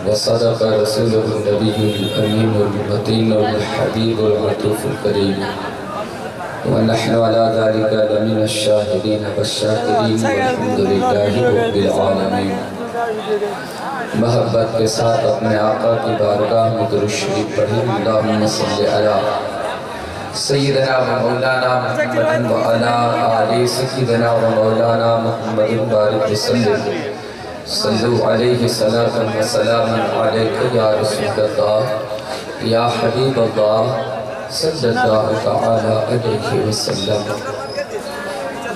وصدق رسوله النبي الأمين المتين الحبيب العطوف الكريم ونحن على ذلك لمن الشاهدين والشاكرين والحمد لله رب العالمين۔ محبت کے ساتھ اپنے آقا کی بارگاہ میں درود شریف پڑھیں۔ اللہم صلی علی سیدنا و مولانا محمد و علی آل سیدنا و مولانا محمد بارک وسلم۔ صلو علیہ صلاۃ و سلام علیک یا رسول اللہ یا حبیب اللہ صلی اللہ تعالی علیہ وسلم۔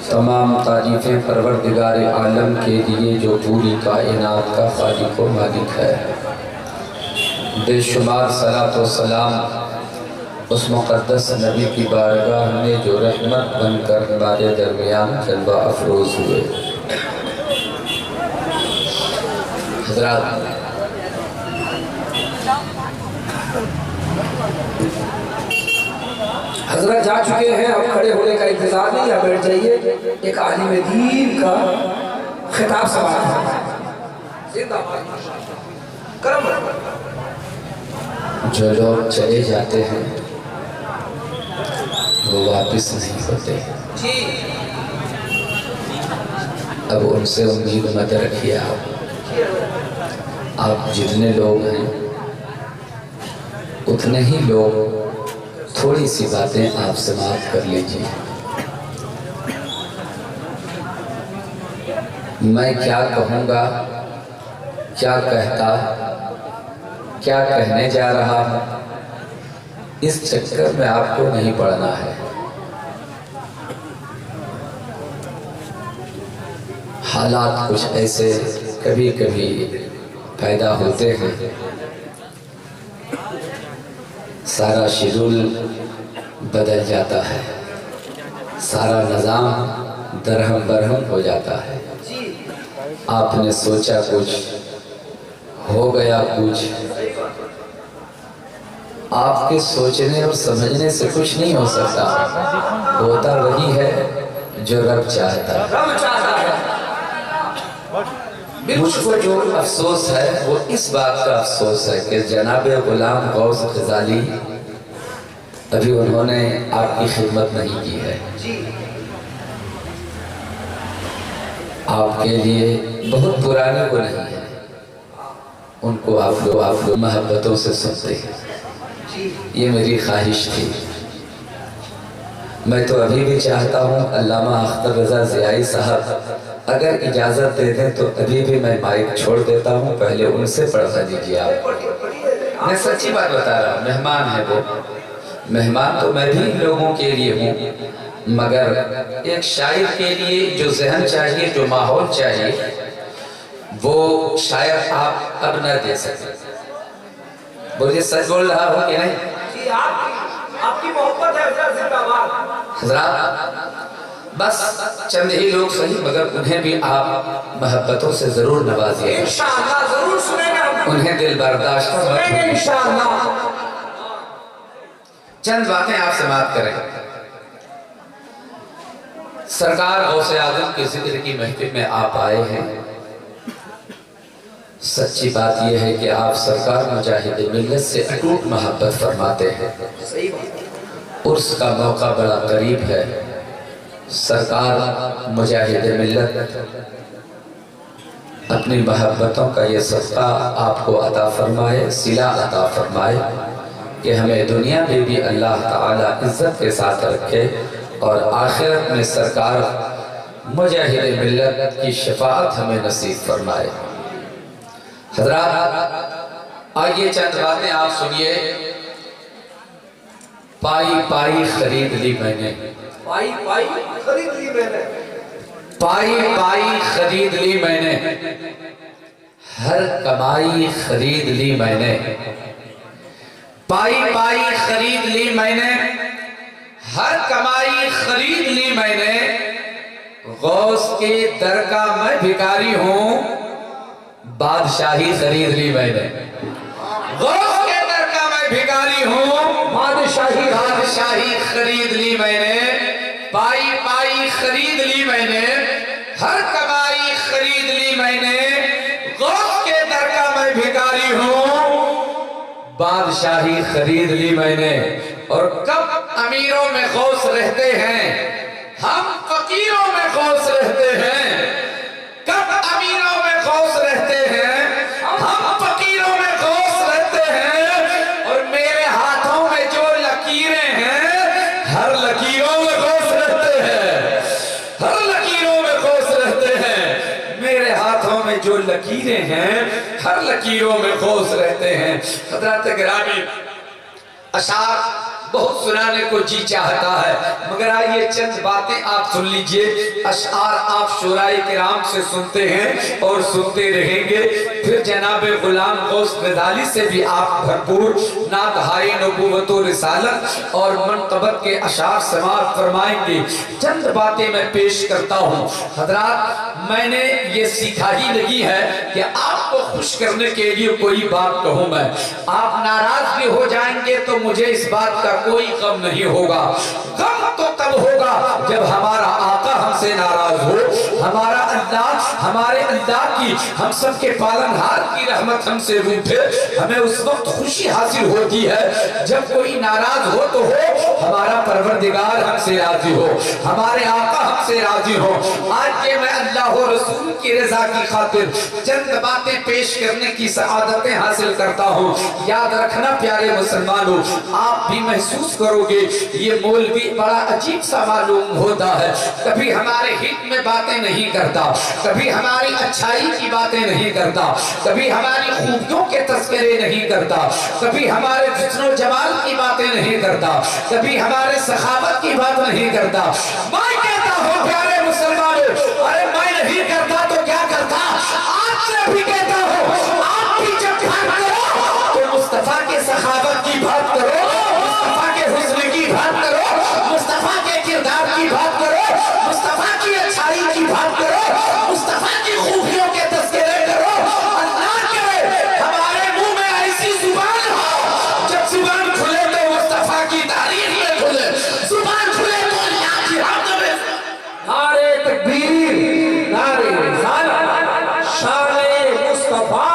تمام تعریفیں پروردگار عالم کے لیے جو پوری کائنات کا خالق و مالک ہے۔ بے شمار صلاۃ و سلام اس مقدس نبی کی بارگاہ میں جو رحمت بن کر ہمارے درمیان جلوہ افروز ہوئے۔ حضرات، حضرت جا چکے ہیں، اب کھڑے ہونے کا انتظار نہیں ہے، بیٹھ جائیے۔ ایک عالم دین کا خطاب سماعت ہے۔ کرم جو لوگ چلے جاتے ہیں وہ واپس نہیں ہوتے، اب ان سے امید مت رکھیے۔ آپ جتنے لوگ ہیں اتنے ہی لوگ تھوڑی سی باتیں آپ سماعت کر لیجیے۔ میں کیا کہوں گا، کیا کہتا، کیا کہنے جا رہا ہوں، اس چکر میں آپ کو نہیں پڑنا ہے۔ حالات کچھ ایسے کبھی کبھی پیدا ہوتے ہیں، سارا شیڈول بدل جاتا ہے، سارا نظام درہم برہم ہو جاتا ہے۔ آپ نے سوچا کچھ، ہو گیا کچھ۔ آپ کے سوچنے اور سمجھنے سے کچھ نہیں ہو سکتا، ہوتا وہی ہے جو رب چاہتا ہے۔ مجھ کو جو افسوس ہے وہ اس بات کا افسوس ہے کہ جناب غلام غوث غزالی ابھی انہوں نے آپ کی خدمت نہیں کی ہے۔ آپ کے لیے بہت پرانے وہ نہیں ہے، ان کو آپ لوگ محبتوں سے سنتے ہیں۔ یہ میری خواہش تھی۔ میں تو ابھی بھی چاہتا ہوں علامہ اختر رضا ضیائی صاحب اگر اجازت دے دیں تو ابھی بھی میں مائک چھوڑ دیتا ہوں، پہلے ان سے پڑھا دیجیے آپ۔ میں سچی بات بتا رہا ہوں، مہمان ہے وہ، مہمان تو میں بھی لوگوں کے لیے ہوں، مگر ایک شاعر کے لیے جو ذہن چاہیے، جو ماحول چاہیے، وہ شاید آپ اب نہ دے سکتے۔ بولیے سچ بول رہا ہو کہ نہیں؟ آپ کی محبت ہے حضرات، بس چند ہی لوگ صحیح مگر انہیں بھی آپ محبتوں سے ضرور نوازیے، انشاءاللہ ضرور سنیں گے، انہیں دل برداشت مت سنیں گے انشاءاللہ۔ چند باتیں آپ سماعت کریں۔ سرکار غوث اعظم کے ذکر کی محفل میں آپ آئے ہیں۔ سچی بات یہ ہے کہ آپ سرکار مجاہد ملت سے اٹوٹ محبت فرماتے ہیں۔ عرس کا موقع بڑا قریب ہے، سرکار مجاہد ملت اپنی محبتوں کا یہ صدقہ آپ کو عطا فرمائے، صلہ عطا فرمائے کہ ہمیں دنیا میں بھی اللہ تعالی عزت کے ساتھ رکھے اور آخرت میں سرکار مجاہد ملت کی شفاعت ہمیں نصیب فرمائے۔ حضرات، آئیے چند باتیں آپ سنیے۔ پائی پائی خرید لی میں نے، پائی پائی خرید لی میں نے، پائی پائی خرید لی میں نے، ہر کمائی خرید لی میں نے، پائی پائی خرید لی میں نے، ہر کمائی خرید لی میں نے، غوث کے در کا میں بھکاری ہوں، بادشاہی خرید لی میں نے۔ غوث کے در کا میں بھکاری ہوں، بادشاہی خرید لی میں نے، پائی پائی خرید لی میں نے، ہر کمائی خرید لی میں نے، غوث کے در بادشاہی خرید لی میں نے، اور کب امیروں میں غوث رہتے ہیں، ہم فقیروں میں غوث رہتے ہیں۔ کب امیروں میں غوث رہتے ہیں، ہم فقیروں میں غوث رہتے ہیں، اور میرے ہاتھوں میں جو لکیریں ہیں، ہر لکیروں میں غوث رہتے ہیں، ہر لکیروں میں غوث رہتے ہیں۔ میرے ہاتھوں میں جو لکیریں ہیں، ہر لکیروں میں غوث رہتے ہیں۔ حضرات گرامی، اشعار بہت سنانے کو جی چاہتا ہے، مگر آئیے چند باتیں آپ سن لیجئے۔ اشعار آپ شعراء کرام سے سنتے ہیں اور سنتے رہیں گے، پھر جناب غلام غوث غزالی سے بھی آپ بھرپور نعت ہائے نبوت و رسالت اور منقبت کے اشعار سماعت فرمائیں گے۔ چند باتیں میں پیش کرتا ہوں۔ حضرات، میں نے یہ سیکھا ہی نہیں ہے کہ آپ کو خوش کرنے کے لیے کوئی بات کہوں میں، آپ ناراض بھی ہو جائیں گے تو مجھے اس بات کا کوئی غم نہیں ہوگا۔ غم تو تب ہوگا جب ہمارا آقا ہم سے ناراض ہو، ہمارا اللہ، ہمارے اللہ کی، ہم سب کے پالنہار کی رحمت ہم سے روٹھے۔ ہمیں اس وقت خوشی حاصل ہوتی ہے جب کوئی ناراض ہو تو ہو، ہمارا پروردگار ہم سے راضی ہو، ہمارے آقا ہم سے راضی ہو۔ آج کے میں اللہ و رسول کی رضا کی خاطر چند باتیں پیش کرنے کی سعادتیں حاصل کرتا ہوں۔ یاد رکھنا پیارے مسلمانوں، آپ بھی محسوس کرو گے یہ مولوی بڑا عجیب سا معلوم ہوتا ہے، کبھی ہمارے ہت میں باتیں نہیں کرتا، کبھی ہماری اچھائی کی باتیں نہیں کرتا، کبھی ہماری خوبیوں کے تذکرے نہیں کرتا، کبھی ہمارے حسن و جمال کی باتیں نہیں کرتا، کبھی ہمارے سخاوت کی بات نہیں کرتا۔ میں کہتا ہوں پیارے مسلمانوں، ارے میں نہیں کرتا تو کیا کرتا؟ آپ سے بھی کہتا ہوں، آپ بھی جب بات کرو تو مصطفیٰ کے سخاوت کی بات کرو، مصطفیٰ کے حسن کی بات کرو، مصطفیٰ کے کردار کی بات کرو، مصطفیٰ کی اچھائی کی بات کرو، مصطفیٰ کی خوبیوں کے تذکرے کرو۔ اللہ کرے ہمارے منہ میں ایسی زبان ہو، جب زبان کھلے تو مصطفیٰ کی تعریف میں کھلے، زبان کھلے تو اللہ کی حمد میں۔ نعرہ تکبیر، نعرہ رسالت، شان مصطفیٰ۔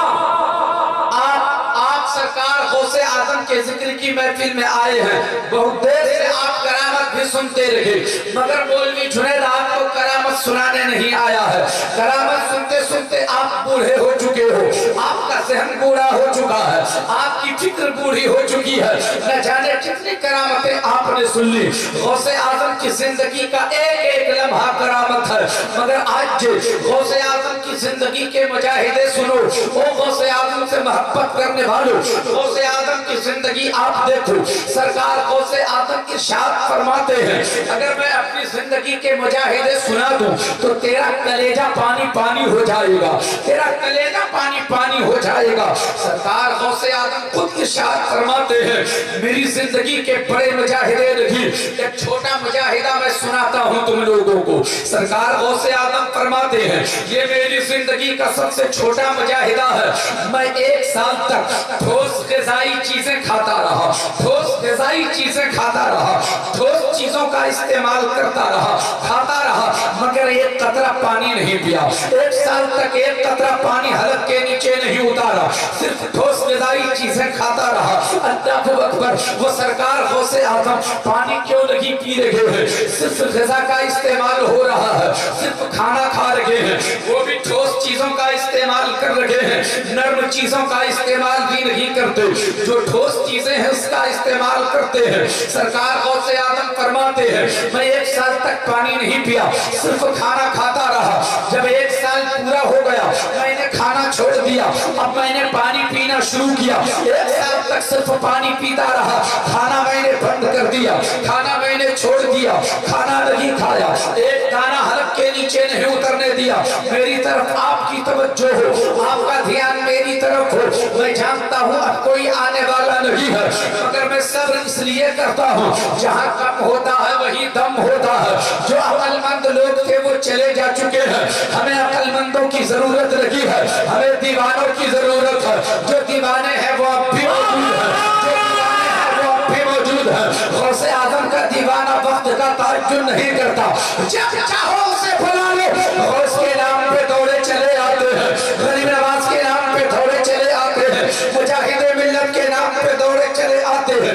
آپ سرکار غوث اعظم کے ذکر کی محفل میں آئے ہیں، بہت دیر سے آپ کرامت بھی سنتے رہے، مگر مولوی جنید آپ کو کرامت سنانے نہیں آیا ہے۔ کرامت سنتے سنتے آپ بوڑھے ہو چکے ہو، آپ کا ذہن بوڑھا ہو چکا ہے، آپ کی فکر بوڑھی ہو چکی ہے، نہ جانے کتنی کرامتیں آپ نے سن لی۔ غوث اعظم کی زندگی کا ایک ایک لمحہ کرامت ہے، مگر آج غوث اعظم کی زندگی کے مجاہدے سنو، وہ غوث اعظم سے محبت کرنے والوں، غوث اعظم کی زندگی آپ دیکھو۔ سرکار غوث اعظم ارشاد فرماتے ہیں، اگر میں اپنی زندگی کے مجاہدے سنا دوں تو تیرا کلیجہ پانی پانی ہو جائے گا، تیرا کلیجہ پانی پانی ہو جائے گا۔ سرکار غوث اعظم خود ارشاد فرماتے ہیں، میری زندگی کے بڑے مجاہدے نہیں، ایک چھوٹا مجاہدہ میں سناتا ہوں تم لوگوں کو۔ سرکار غوث اعظم فرماتے ہیں، یہ میری زندگی کا سب سے چھوٹا مجاہدہ ہے۔ میں 1 سال تک ٹھوس غذائی چیزیں کھاتا رہا، ٹھوس غذائی چیزیں کھاتا رہا، ٹھوس چیزوں کا استعمال کرتا رہا، کھاتا رہا، مگر ایک قطرہ پانی نہیں پیا۔ 1 سال تک ایک قطرہ پانی حلق کے نیچے نہیں اتارا، صرف ٹھوس غذائی چیزیں کھاتا رہا۔ اللہ اکبر، وہ سرکار غوث اعظم پانی کیوں نہیں پی رہے ہیں؟ صرف غذا کا استعمال ہو رہا ہے، صرف کھانا کھا رہے ہیں، وہ بھی ٹھوس چیزوں کا استعمال کر رہے ہیں، نرم چیزوں کا استعمال بھی نہیں کرتے، جو ٹھوس چیزیں ہیں اس کا استعمال کرتے ہیں۔ سرکار غوث اعظم فرماتے ہیں، میں 1 سال تک پانی نہیں پیا، صرف کھانا کھاتا رہا۔ جب 1 سال پورا ہو گیا، میں نے کھانا چھوڑ دیا، اب میں نے پانی پینا شروع کیا۔ 1 سال تک صرف پانی پیتا رہا، کھانا میں نے بند کر دیا، کھانا میں نے چھوڑ دیا، کھانا نہیں کھایا، ایک دانہ حلق کے نیچے نہیں اترنے دیا۔ میری طرف آپ کی توجہ ہو، آپ کا دھیان میری طرف ہو، میں جانتا ہوں اب کوئی آنے والا نہیں ہے، مگر میں صبر اس لیے کرتا ہوں، جہاں کم ہوتا ہے وہی دم ہوتا ہے۔ جو عقل مند لوگ تھے وہ چلے جا چکے ہیں، ہمیں عقل مندوں کی ضرورت لگی ہے، ہمیں دیوانوں کی ضرورت ہے۔ جو دیوانے ہیں وہ اب بھی موجود ہیں، جو دیوانے ہیں وہ اب بھی موجود ہیں۔ غوث اعظم کا دیوانہ وقت کا تعجب نہیں کرتا، جب چاہو اسے بلا لو، غوث کے نام پہ دوڑے چلے آتے ہیں، غریب نواز کے نام پہ دوڑے چلے آتے ہیں، مجاہد ملت کے نام پہ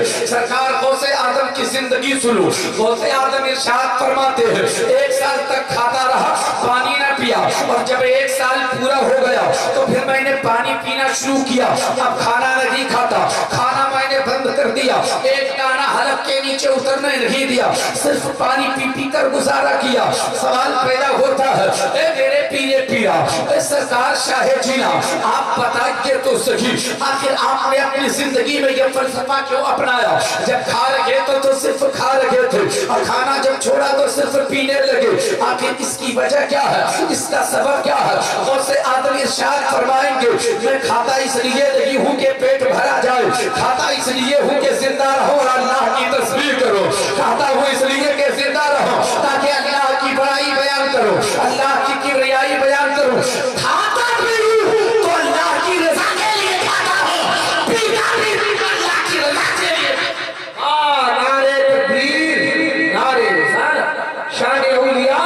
ہے۔ سرکار غوث آدم کی زندگی سنو، غوث آدم ارشاد فرماتے ہیں 1 سال تک کھاتا رہا، پانی نہ پیا، اور جب 1 سال پورا ہو گیا تو پھر میں نے پانی پینا شروع کیا، اب کھانا نہیں کھاتا، کھانا میں نے بند کر دیا، ایک دانہ حلق کے نیچے اترنے نہیں دیا، صرف پانی پی پی کر گزارا کیا۔ سوال پیدا ہوتا ہے اے میرے پیرے پیرا، اے سرکار شاہ جینا، آپ بتائیے تو صحیح، آخر آپ نے اپنی زندگی میں یہ فلسفہ کیوں اپنایا؟ جب کھا رہے تو صرف کھا رہے تھے، اور کھانا جب چھوڑا تو صرف پینے لگے، آخر اس کی وجہ کیا ہے؟ اس کا سبب کیا ہے؟ غوث آدم ارشاد فرمائیں گے میں کھاتا اس لیے نہیں ہوں کہ پیٹ بھرا جائے، کھاتا اس لیے ہوں کہ زندہ رہو اور اللہ کی تسبیح کرو، کھاتا ہوں اس لیے کہ زندہ رہو تاکہ اللہ کی بڑائی بیان کرو، اللہ کی کبریائی بیان کرو۔ کھاتا بھی ہوں تو اللہ کی رضا کے لیے کھاتا ہوں، پیتا بھی اللہ کی رضا کے لیے۔ نعرہ تکبیر، نعرہ رسالت، شان اولیاء۔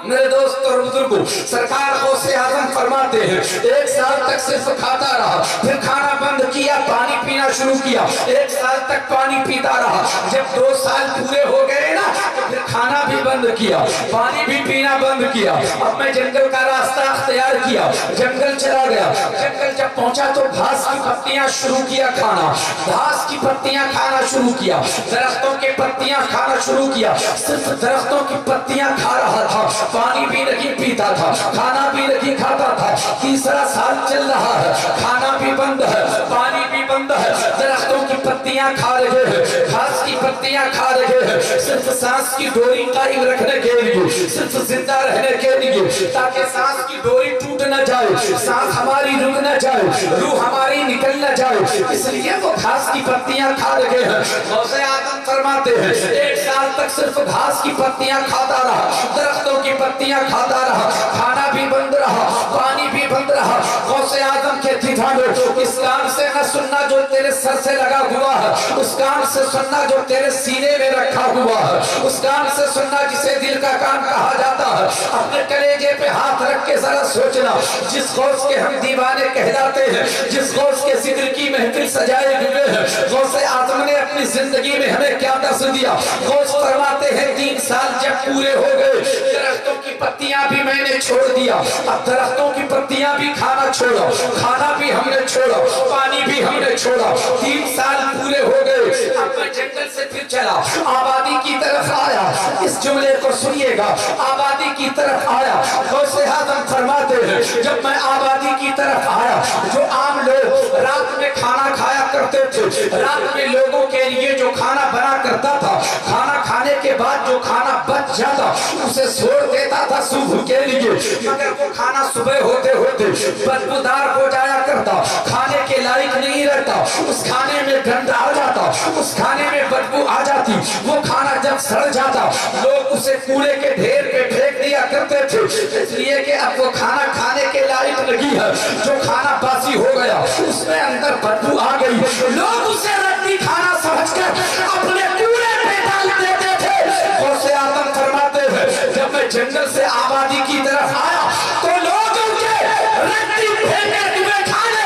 میرے دوست اور بزرگوں، سرکار غوث اعظم فرماتے ہیں 1 سال تک صرف کھاتا رہا، پھر کھانا بند کیا، پانی پینا شروع کیا، 1 سال تک پانی پیتا رہا، جب 2 سال پورے ہو گئے نا تو پھر کھانا بھی بند کیا، پانی بھی پینا بند کیا۔ اب میں جنگل کا راستہ اختیار کیا، جنگل چلا گیا، جنگل جب پہنچا تو گھاس کی پتیاں شروع کیا کھانا، گھاس کی پتیاں کھانا شروع کیا، درختوں کے پتیاں کھانا شروع کیا، صرف درختوں کی پتیاں کھا رہا تھا، پانی بھی نہیں پیتا تھا، کھانا بھی نہیں کھاتا تھا۔ 3 سال چل رہا ہے، کھانا بھی بند ہے، پانی بھی بند ہے، درختوں کی پتیاں کھا رہے ہیں، گھاس کی پتیاں کھا رہے ہیں، صرف سانس کی ڈوری قائم رکھنے کے لیے، صرف زندہ رہنے کے لیے، تاکہ سانس کی ڈوری ٹوٹ نہ جائے، سانس ہماری رک نہ جائے، روح ہماری نکل نہ جائے، اس لیے وہ گھاس کی پتیاں کھا رہے ہیں۔ غوث اعظم فرماتے ہیں 1 سال تک صرف گھاس کی پتیاں کھاتا رہا، درختوں کی پتیاں کھاتا رہا، کھانا بھی بند رہا، پانی بھی بند رہا۔ غوث اعظم کہتی تھا اس کان سے نہ سننا جو تیرے سر سے لگا ہوا ہے، اس کان سے سننا جو تیرے سینے میں رکھا ہوا ہے، اس کان سے سننا جسے دل کا کان کہا جاتا ہے۔ اپنے کلیجے پہ ہاتھ رکھ کے ذرا سوچنا، جس غوث کے ہم دیوانے کہلاتے ہیں، جس غوث کے ذکر کی محفل سجائے ہوئے ہیں، غوث اعظم نے اپنی زندگی میں ہمیں کیا درس دیا؟ غوث فرماتے ہیں 3 سال جب پورے ہو گئے، درختوں کی پتیاں بھی میں نے چھوڑ دیا، اب درختوں کی پتیاں بھی کھانا چھوڑا، کھانا بھی ہم نے چھوڑا، پانی بھی ہم نے چھوڑا۔ 3 سال پورے ہو گئے، اب میں جنگل سے پھر چلا، آبادی کی طرف آیا۔ اس جملے کو سنیے گا، آبادی کی طرف آیا۔ غوث اعظم فرماتے ہیں جب میں آبادی کی طرف آیا، جو عام لوگ رات میں کھانا کھایا کرتے تھے، رات میں لوگوں کے لیے جو کھانا بنا کرتا تھا، کھانا کھانے کے بعد جو کھانا بچ جاتا اسے چھوڑ دیتا تھا صبح کے لیے، مگر وہ کھانا صبح ہوتے ہوتے بدبودار ہو جایا کرتا، کھانے کے لائق نہیں رہتا، اس کھانے میں گند آ جاتا، اس کھانے میں بدبو آ جاتی، وہ کھانا جب سڑ جاتا لوگ اسے کوڑے کے ڈھیر پہ پھینک دیا کرتے تھے، اس لیے کہ اب وہ کھانا کھانے کے لائق نہیں ہے، جو کھانا باسی ہو گیا اس میں اندر بدبو آ گئی، لوگ اسے رتی کھانا سمجھ کر اپنے کوڑے پہ ڈال دیتے تھے۔ غوث اعظم فرماتے ہیں جب میں جنگل سے آبادی کی طرف آیا تو لوگ ان کے رتی پھینکے ہوئے کھانے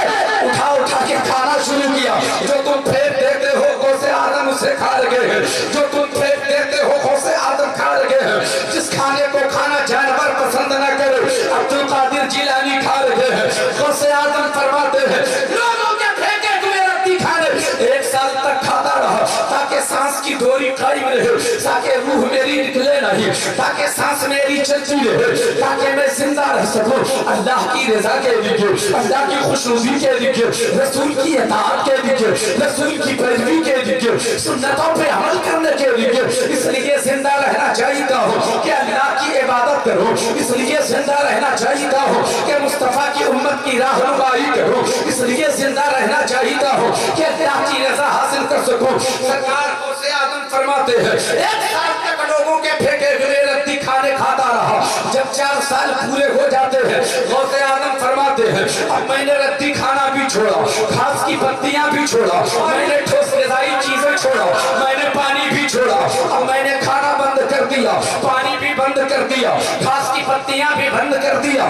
اٹھا کے کھانا شروع کیا۔ جو تم پھینک دیتے ہو غوث اعظم اسے کھا رہے ہیں، جو تم پھینک دیتے ہو غوث اعظم کھا رہے ہیں۔ جس کھانے کو کھانا جانور پسند نہ کرے عبد القادر جیلانی کھا رہے ہیں۔ غوث اعظم فرماتے ہیں لوگوں کے پھینکے ہوئے رتی کھانے 1 سال تک کھاتا رہا تاکہ سانس کی ڈوری قائم رہے، تاکہ روح میری نکلے نہیں، تاکہ سانس میری چلتی رہے، تاکہ میں زندہ رہ سکوں اللہ کی رضا کے لیے، اللہ کی خوشنودی کے لیے، رسول کی اطاعت کے لیے، رسول کی پیروی کے لیے، سنتوں پہ عمل کرنے کے لیے۔ اس لیے زندہ رہنا چاہیے ہو کہ اللہ کی عبادت کرو، اس لیے زندہ رہنا چاہیے ہو کہ مصطفیٰ کی امت کی رہنمائی کرو، اس لیے زندہ رہنا چاہیے ہو کہ اللہ کی رضا حاصل کر سکو۔ سرکار غوث اعظم فرماتے ہیں 1 سال تک لوگوں کے پھینکے ہوئے رتی کھانے کھاتا رہا، جب 4 سال پورے ہو جاتے ہیں غوث اعظم فرماتے ہیں اب میں نے رتی کھانا بھی چھوڑا، گھاس کی پتیاں بھی چھوڑا، میں نے ٹھوس غذائی چیزیں چھوڑا، میں نے پانی بھی چھوڑا، اب میں نے کھانا بند کر دیا، پانی بھی بند کر دیا، گھاس کی پتیاں بھی بند کر دیا،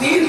3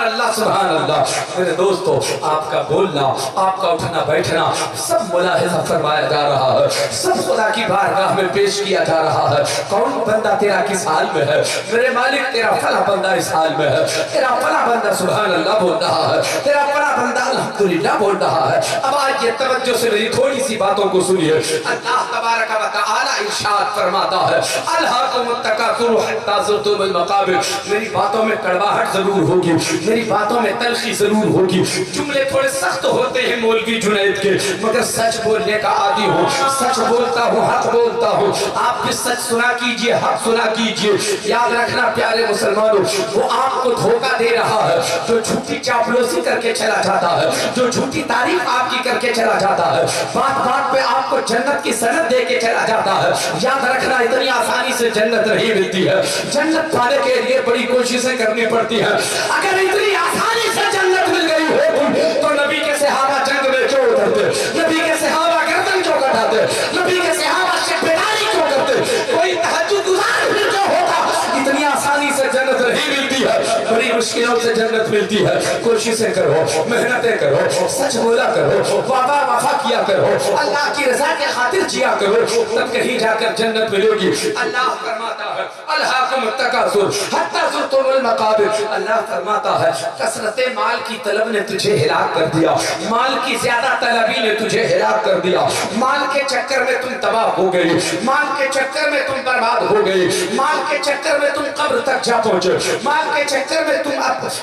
سبحان اللہ سبحان اللہ۔ میرے دوستو آپ کا بولنا، آپ کا اٹھنا بیٹھنا سب ملاحظہ فرمایا جا رہا ہے، سب خدا کی بارگاہ میں پیش کیا جا رہا ہے۔ کون بندہ تیرا کس حال میں ہے؟ میرے مالک تیرا فلاں بندہ اس حال میں ہے، تیرا فلاں بندہ سبحان اللہ بول رہا ہے، تیرا فلاں بندہ الحمدللہ بول رہا ہے۔ اب آج یہ توجہ سے میری تھوڑی سی باتوں کو سنیے۔ اللہ تبارک و تعالی ارشاد فرماتا ہے الہاکم التکاثر حتی زرتم المقابر۔ میری باتوں میں کڑواہٹ ضرور ہوگی، میری باتوں میں تلخی ضرور ہوگی، جملے تھوڑے سخت ہوتے ہیں مولوی جنید کے، مگر سچ بولنے کا عادی ہوں، سچ بولتا ہوں، حق بولتا ہوں۔ آپ بھی سچ سنا کیجئے، حق سنا کیجئے۔ یاد رکھنا پیارے مسلمانوں، وہ آپ کو دھوکہ دے رہا ہے جو جھوٹی چاپلوسی کر کے چلا جاتا ہے، جو جھوٹی تعریف آپ کی کر کے چلا جاتا ہے، بات بات پہ آپ کو جنت کی سند دے کے چلا جاتا ہے۔ یاد رکھنا اتنی آسانی سے جنت نہیں ملتی ہے، جنت پانے کے لیے بڑی کوششیں کرنی پڑتی ہیں۔ اگر اتنی آسانی سے جنت مل گئی ہو تو نبی کے صحابہ جنگ میں کیوں اترتے؟ نبی کے صحابہ گردن کیوں کٹاتے؟ نبی کے صحابہ شبیداری کیوں کرتے؟ کوئی تہجد گزار بھی کیوں ہوتا؟ اتنی آسانی سے جنت نہیں ملتی ہے، بڑی مشکلوں سے جنت ملتی ہے۔ کوششیں کرو، محنتیں کرو، سچ بولا کرو، وعدہ وفا کیا کرو، اللہ کی رضا کے خاطر جیا کرو، تب کہیں جا کر جنت ملے گی۔ اللہ فرماتا ہے الہاکم التکاثر حتی زرتم المقابر۔ اللہ فرماتا ہے کثرت مال کی طلب نے تجھے ہلاک کر دیا، مال کی زیادہ طلبی نے تجھے ہلاک کر دیا، مال کے چکر میں تم تباہ ہو گئی، مال کے چکر میں تم برباد ہو گئی، مال کے چکر میں تم قبر تک جا پہنچے، مال کے چکر میں تم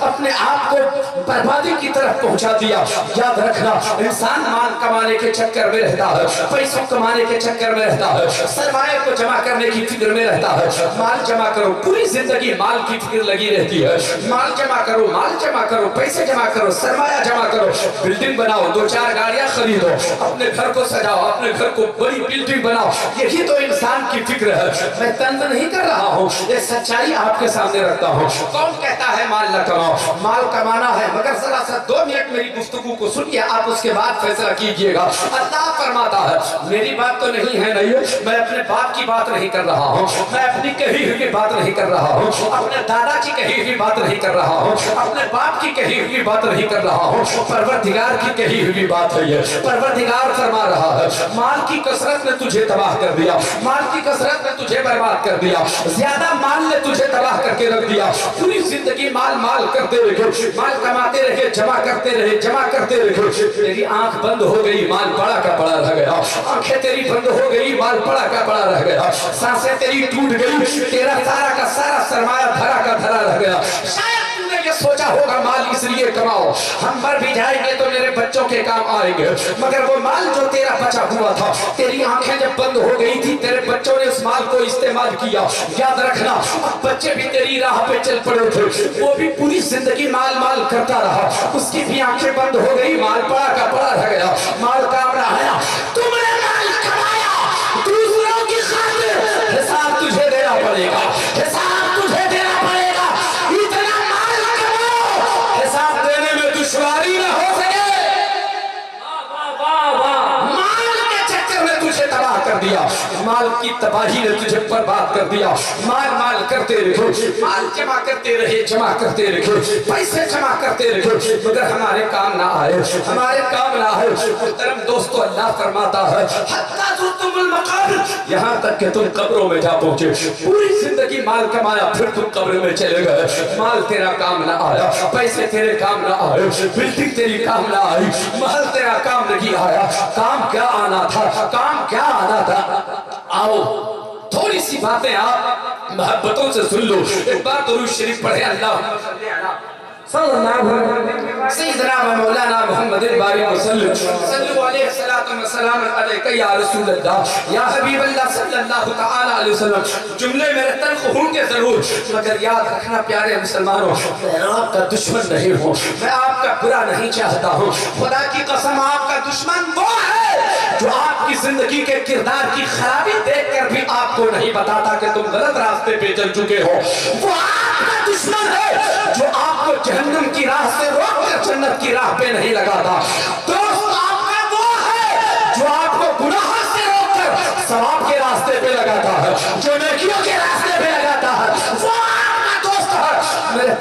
اپنے آپ کو بربادی کی طرف پہنچا دیا۔ یاد رکھنا انسان مال کمانے کے چکر میں رہتا ہے، پیسوں کمانے کے چکر میں رہتا ہے، سرمایہ کو جمع کرنے کی فکر میں رہتا ہے۔ مال جمع کرو، پوری زندگی مال کی فکر لگی رہتی ہے، مال جمع کرو، مال جمع کرو، پیسے جمع کرو، سرمایہ جمع کرو، بلڈنگ بناؤ، 2-4 گاڑیاں خریدو، اپنے گھر کو سجاؤ، اپنے گھر کو بڑی بلڈنگ بناؤ، یہی تو انسان کی فکر ہے۔ میں طنز نہیں کر رہا ہوں، یہ سچائی آپ کے سامنے رکھتا ہوں۔ کون کہتا ہے مال نہ کماؤ؟ مال کمانا ہے، مگر ذرا سا 2 منٹ میری گفتگو کو سنیے، آپ اس کے بعد فیصلہ کیجئے گا۔ اللہ فرماتا ہے میری بات تو نہیں ہے نہیں، میں اپنے باپ کی بات نہیں کر رہا ہوں، میں اپنی کہی ہوئی بات نہیں کر رہا ہوں، اپنے دادا کی کہی ہوئی بات نہیں کر رہا ہوں، اپنے باپ کی کہی ہوئی بات نہیں کر رہا ہوں، پروردگار کی کہی ہوئی بات ہے یہ۔ پروردگار فرما رہا ہے مال کی کثرت نے تجھے تباہ کر دیا، مال کی کثرت نے تجھے برباد کر دیا، زیادہ مال نے تجھے تباہ کر کے رکھ دیا۔ پوری زندگی مال مال کرتے رہے، مال کماتے رہے، جمع کرتے رہے، جمع کرتے رہے، تیری آنکھ بند ہو گئی، مال پڑا کا پڑا رہ گیا، آنکھیں تیری بند ہو گئی، مال پڑا کا پڑا رہ گیا، سانسیں تیری ٹوٹ گئی، تیرا سارا کا سارا سرمایہ دھرا کا دھرا رہ گیا۔ شاید تم نے یہ سوچا ہوگا مال اس لیے کماؤ ہم مر بھی جائیں گے تو میرے بچوں کے کام آئیں گے، مگر وہ مال جو تیرا بچا ہوا تھا، تیری آنکھیں جب بند ہو گئی تھی، تیرے بچوں نے اس مال کو استعمال کیا۔ یاد رکھنا اب بچے بھی تیری راہ پہ چل پڑے تھے، وہ بھی پوری زندگی مال مال کرتا رہا، اس کی بھی آنکھیں بند ہو گئی، مال پڑا کا پڑا رہ گیا، مال کام رہا آیا۔ تم نے مال کمایا دوسروں کی خاطر، حساب تجھے دینا پڑے گا، حساب تجھے دینا پڑے گا۔ اتنا مال کماؤ حساب دینے میں دشواری نہ ہو سکے۔ مال کے چکر میں تجھے تباہ کر دیا، مال کی تباہی نے تجھے برباد کر دیا۔ مال مال کرتے رہے، مال جمع کرتے رہے، جمع کرتے رہے، پیسے جمع کرتے رہے، مگر ہمارے کام نہ آئے، ہمارے کام نہ آئے۔ محترم دوستو اللہ فرماتا ہے حتی زرتم المقابر، یہاں تک کہ تم قبروں میں جا پہنچے، پوری زندگی مال کمایا، پھر تم قبر میں چلے گئے، مال تیرا کام نہ آیا، پیسے تیرے کام نہ آئے، بلڈنگ تیری کام نہ آئی، محل تیرا کام نہیں آیا۔ کام کیا آنا تھا؟ کام کیا آنا تھا؟ آؤ تھوڑی سی باتیں آپ محبتوں سے سن لو، ایک بار درود شریف پڑھے اللہ صلی اللہ علیہ سیدنا و مولانا محمد الباری وسلم صلو علیہ الصلوۃ والسلام علیک یا رسول اللہ یا حبیب اللہ صلی اللہ تعالی علیہ وسلم۔ جملے میرے تلخ ہوں گے ضرور، مگر یاد رکھنا پیارے مسلمانوں، میں آپ کا دشمن نہیں ہوں، میں آپ کا برا نہیں چاہتا ہوں۔ خدا کی قسم آپ کا دشمن وہ ہے جو آپ کی زندگی کے کردار کی خرابی دیکھ کر بھی آپ کو نہیں بتاتا کہ تم غلط راستے پہ چل چکے ہو۔ وہ آپ کا دشمن ہے جو آپ کو جہنم کی راہ سے روک کر جنت کی راہ پہ نہیں لگاتا۔ دوست آپ کا وہ ہے جو آپ کو گناہ سے روک کر ثواب کے راستے پہ لگاتا ہے، جو نیکیوں کے راستے پہ لگاتا ہے، وہ آپ کا دوست ہے۔ میرے